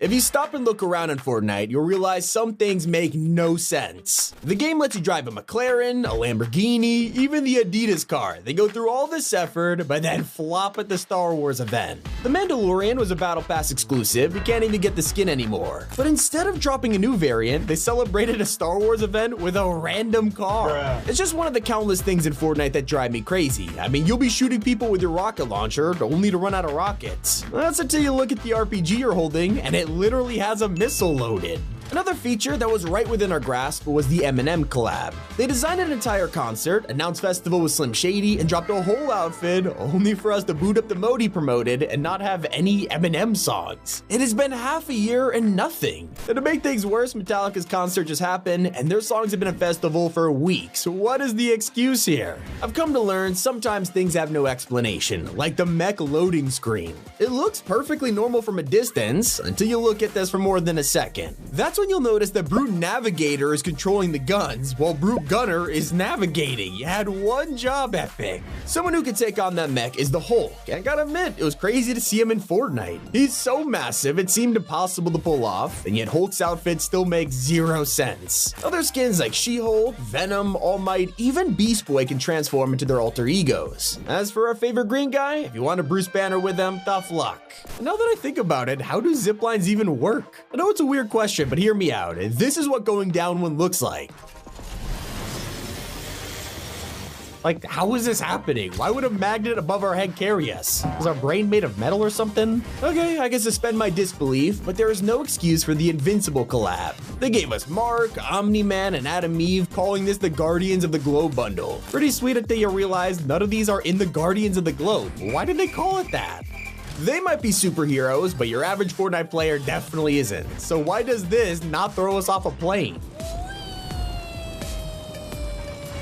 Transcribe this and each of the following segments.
If you stop and look around in Fortnite, you'll realize some things make no sense. The game lets you drive a McLaren, a Lamborghini, even the Adidas car. They go through all this effort, but then flop at the Star Wars event. The Mandalorian was a Battle Pass exclusive, you can't even get the skin anymore. But instead of dropping a new variant, they celebrated a Star Wars event with a random car. Bruh. It's just one of the countless things in Fortnite that drive me crazy. I mean, you'll be shooting people with your rocket launcher only to run out of rockets. That's until you look at the RPG you're holding and it literally has a missile loaded. Another feature that was right within our grasp was the Eminem collab. They designed an entire concert, announced festival with Slim Shady, and dropped a whole outfit only for us to boot up the mode he promoted and not have any Eminem songs. It has been half a year and nothing. And to make things worse, Metallica's concert just happened and their songs have been a festival for weeks. What is the excuse here? I've come to learn sometimes things have no explanation, like the mech loading screen. It looks perfectly normal from a distance until you look at this for more than a second. That's when you'll notice that Brute Navigator is controlling the guns, while Brute Gunner is navigating. You had one job, Epic. Someone who could take on that mech is the Hulk. I gotta admit, it was crazy to see him in Fortnite. He's so massive, it seemed impossible to pull off, and yet Hulk's outfit still makes zero sense. Other skins like She-Hulk, Venom, All Might, even Beast Boy can transform into their alter egos. As for our favorite green guy, if you want a Bruce Banner with him, tough luck. Now that I think about it, how do ziplines even work? I know it's a weird question, but hear me out. This is what going down one looks like. Like, how is this happening? Why would a magnet above our head carry us? Is our brain made of metal or something? Okay, I can suspend my disbelief, but there is no excuse for the Invincible collab. They gave us Mark, Omni-Man, and Adam Eve, calling this the Guardians of the Globe bundle. Pretty sweet until you realize none of these are in the Guardians of the Globe. Why did they call it that? They might be superheroes, but your average Fortnite player definitely isn't. So why does this not throw us off a plane?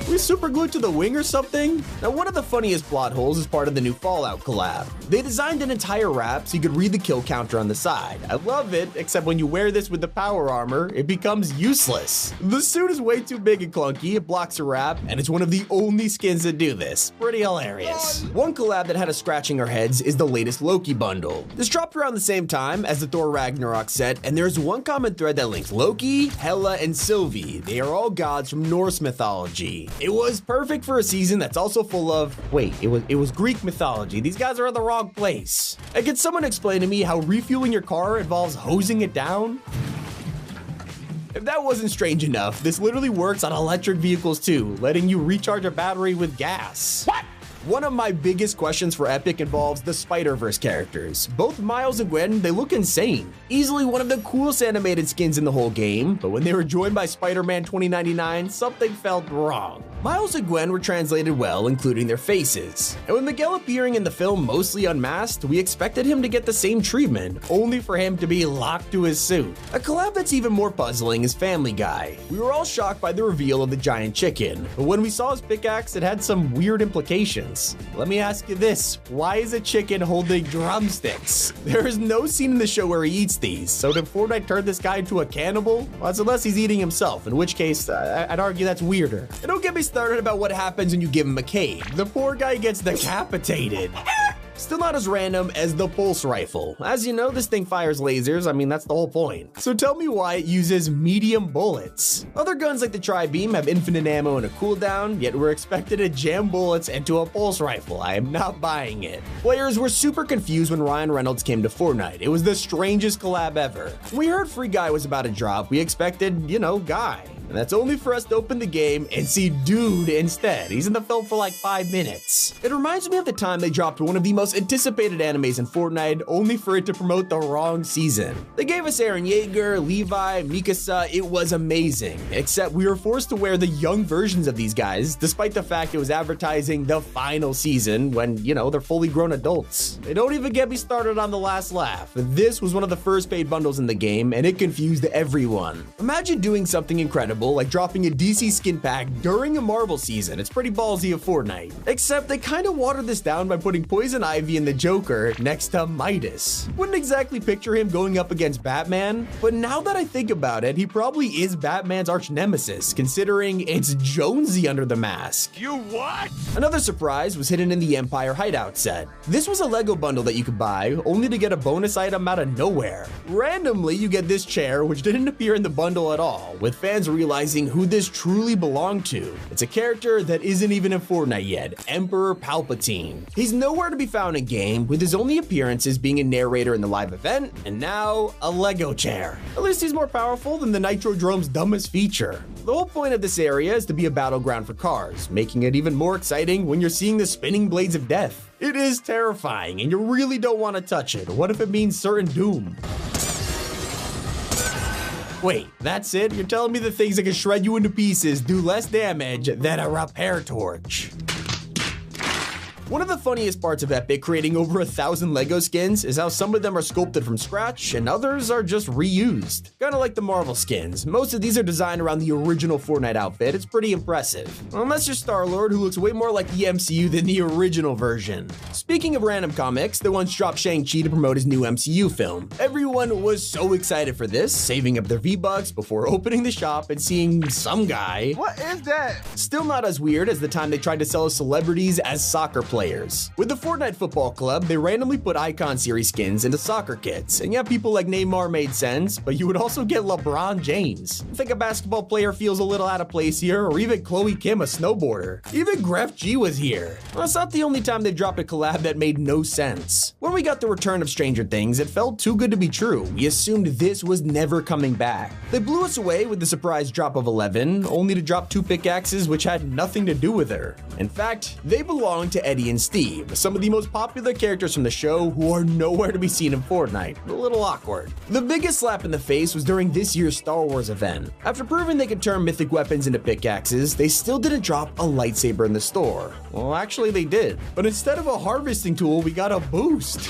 We super glued to the wing or something? Now, one of the funniest plot holes is part of the new Fallout collab. They designed an entire wrap so you could read the kill counter on the side. I love it, except when you wear this with the power armor, it becomes useless. The suit is way too big and clunky, it blocks a wrap, and it's one of the only skins that do this. Pretty hilarious. One collab that had us scratching our heads is the latest Loki bundle. This dropped around the same time as the Thor Ragnarok set, and there's one common thread that links Loki, Hela, and Sylvie. They are all gods from Norse mythology. It was perfect for a season that's also full of, wait, it was Greek mythology. These guys are in the wrong place. And can someone explain to me how refueling your car involves hosing it down? If that wasn't strange enough, this literally works on electric vehicles too, letting you recharge a battery with gas. What? One of my biggest questions for Epic involves the Spider-Verse characters. Both Miles and Gwen, they look insane. Easily one of the coolest animated skins in the whole game, but when they were joined by Spider-Man 2099, something felt wrong. Miles and Gwen were translated well, including their faces. And with Miguel appearing in the film mostly unmasked, we expected him to get the same treatment, only for him to be locked to his suit. A collab that's even more puzzling is Family Guy. We were all shocked by the reveal of the giant chicken, but when we saw his pickaxe, it had some weird implications. Let me ask you this, why is a chicken holding drumsticks? There is no scene in the show where he eats these, so did Fortnite turn this guy into a cannibal? Well, that's unless he's eating himself, in which case, I'd argue that's weirder. And don't get me started about what happens when you give him a cape. The poor guy gets decapitated. Still not as random as the pulse rifle. As you know, this thing fires lasers. I mean, that's the whole point. So tell me why it uses medium bullets. Other guns like the Tri-Beam have infinite ammo and a cooldown, yet we're expected to jam bullets into a pulse rifle. I am not buying it. Players were super confused when Ryan Reynolds came to Fortnite. It was the strangest collab ever. When we heard Free Guy was about to drop, we expected, you know, Guy. And that's only for us to open the game and see Dude instead. He's in the film for like 5 minutes. It reminds me of the time they dropped one of the most anticipated animes in Fortnite, only for it to promote the wrong season. They gave us Eren Yeager, Levi, Mikasa. It was amazing, except we were forced to wear the young versions of these guys, despite the fact it was advertising the final season when, you know, they're fully grown adults. They don't even get me started on the last laugh. This was one of the first paid bundles in the game, and it confused everyone. Imagine doing something incredible incredible, like dropping a DC skin pack during a Marvel season. It's pretty ballsy of Fortnite. Except they kind of watered this down by putting Poison Ivy and the Joker next to Midas. Wouldn't exactly picture him going up against Batman, but now that I think about it, he probably is Batman's arch nemesis, considering it's Jonesy under the mask. You what? Another surprise was hidden in the Empire hideout set. This was a Lego bundle that you could buy, only to get a bonus item out of nowhere. Randomly, you get this chair, which didn't appear in the bundle at all, with fans realizing who this truly belonged to. It's a character that isn't even in Fortnite yet, Emperor Palpatine. He's nowhere to be found in game, with his only appearances being a narrator in the live event, and now a Lego chair. At least he's more powerful than the Nitrodrome's dumbest feature. The whole point of this area is to be a battleground for cars, making it even more exciting when you're seeing the spinning blades of death. It is terrifying, and you really don't want to touch it. What if it means certain doom? Wait, that's it? You're telling me the things that can shred you into pieces do less damage than a repair torch? One of the funniest parts of Epic creating over 1,000 Lego skins is how some of them are sculpted from scratch and others are just reused. Kinda like the Marvel skins. Most of these are designed around the original Fortnite outfit. It's pretty impressive. Unless you're Star-Lord, who looks way more like the MCU than the original version. Speaking of random comics, they once dropped Shang-Chi to promote his new MCU film. Everyone was so excited for this, saving up their V-Bucks before opening the shop and seeing some guy. What is that? Still not as weird as the time they tried to sell celebrities as soccer players. With the Fortnite Football Club, they randomly put Icon Series skins into soccer kits, and yeah, people like Neymar made sense, but you would also get LeBron James. I think a basketball player feels a little out of place here, or even Chloe Kim, a snowboarder. Even Gref G was here. Well, it's not the only time they dropped a collab that made no sense. When we got the return of Stranger Things, it felt too good to be true. We assumed this was never coming back. They blew us away with the surprise drop of 11, only to drop 2 pickaxes which had nothing to do with her. In fact, they belonged to Eddie and Steve, some of the most popular characters from the show who are nowhere to be seen in Fortnite. A little awkward. The biggest slap in the face was during this year's Star Wars event. After proving they could turn mythic weapons into pickaxes, they still didn't drop a lightsaber in the store. Well, actually they did. But instead of a harvesting tool, we got a boost.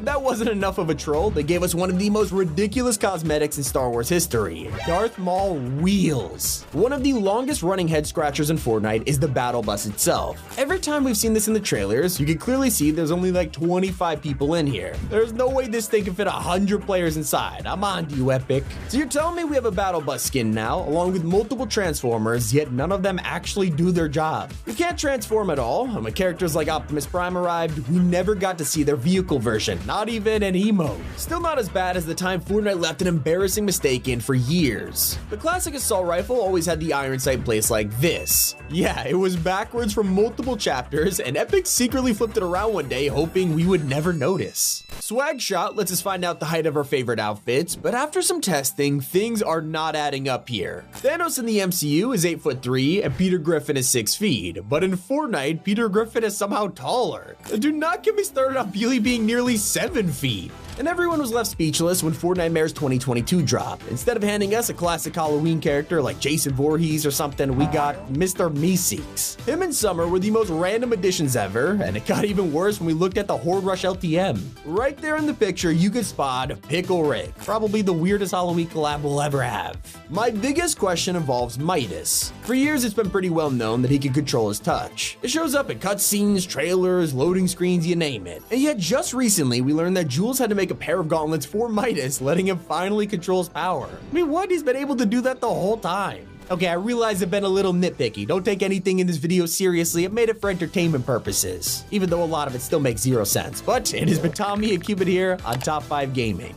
That wasn't enough of a troll. They gave us one of the most ridiculous cosmetics in Star Wars history, Darth Maul wheels. One of the longest running head scratchers in Fortnite is the battle bus itself. Every time we've seen this in the trailers, you can clearly see there's only like 25 people in here. There's no way this thing can fit 100 players inside. I'm on to you, Epic. So you're telling me we have a battle bus skin now, along with multiple transformers, yet none of them actually do their job. You can't transform at all, and when characters like Optimus Prime arrived, we never got to see their vehicle version, not even an emote. Still not as bad as the time Fortnite left an embarrassing mistake in for years. The classic assault rifle always had the iron sight placed like this. Yeah, it was backwards from multiple chapters, and Epic secretly flipped it around one day hoping we would never notice. Swag Shot lets us find out the height of our favorite outfits, but after some testing, things are not adding up here. Thanos in the MCU is 8'3" and Peter Griffin is 6 feet, but in Fortnite, Peter Griffin is somehow taller. Do not get me started on Beely being nearly 7 feet. And everyone was left speechless when Fortnitemares 2022 dropped. Instead of handing us a classic Halloween character like Jason Voorhees or something, we got Mr. Meeseeks. Him and Summer were the most random additions ever, and it got even worse when we looked at the Horde Rush LTM. Right there in the picture, you could spot Pickle Rick, probably the weirdest Halloween collab we'll ever have. My biggest question involves Midas. For years, it's been pretty well known that he can control his touch. It shows up in cutscenes, trailers, loading screens, you name it. And yet, just recently, we learned that Jules had to make a pair of gauntlets for Midas, letting him finally control his power. I mean, what? He's been able to do that the whole time. Okay, I realize I've been a little nitpicky. Don't take anything in this video seriously. I've made it for entertainment purposes, even though a lot of it still makes zero sense. But it has been Tommy and Cupid here on Top 5 Gaming.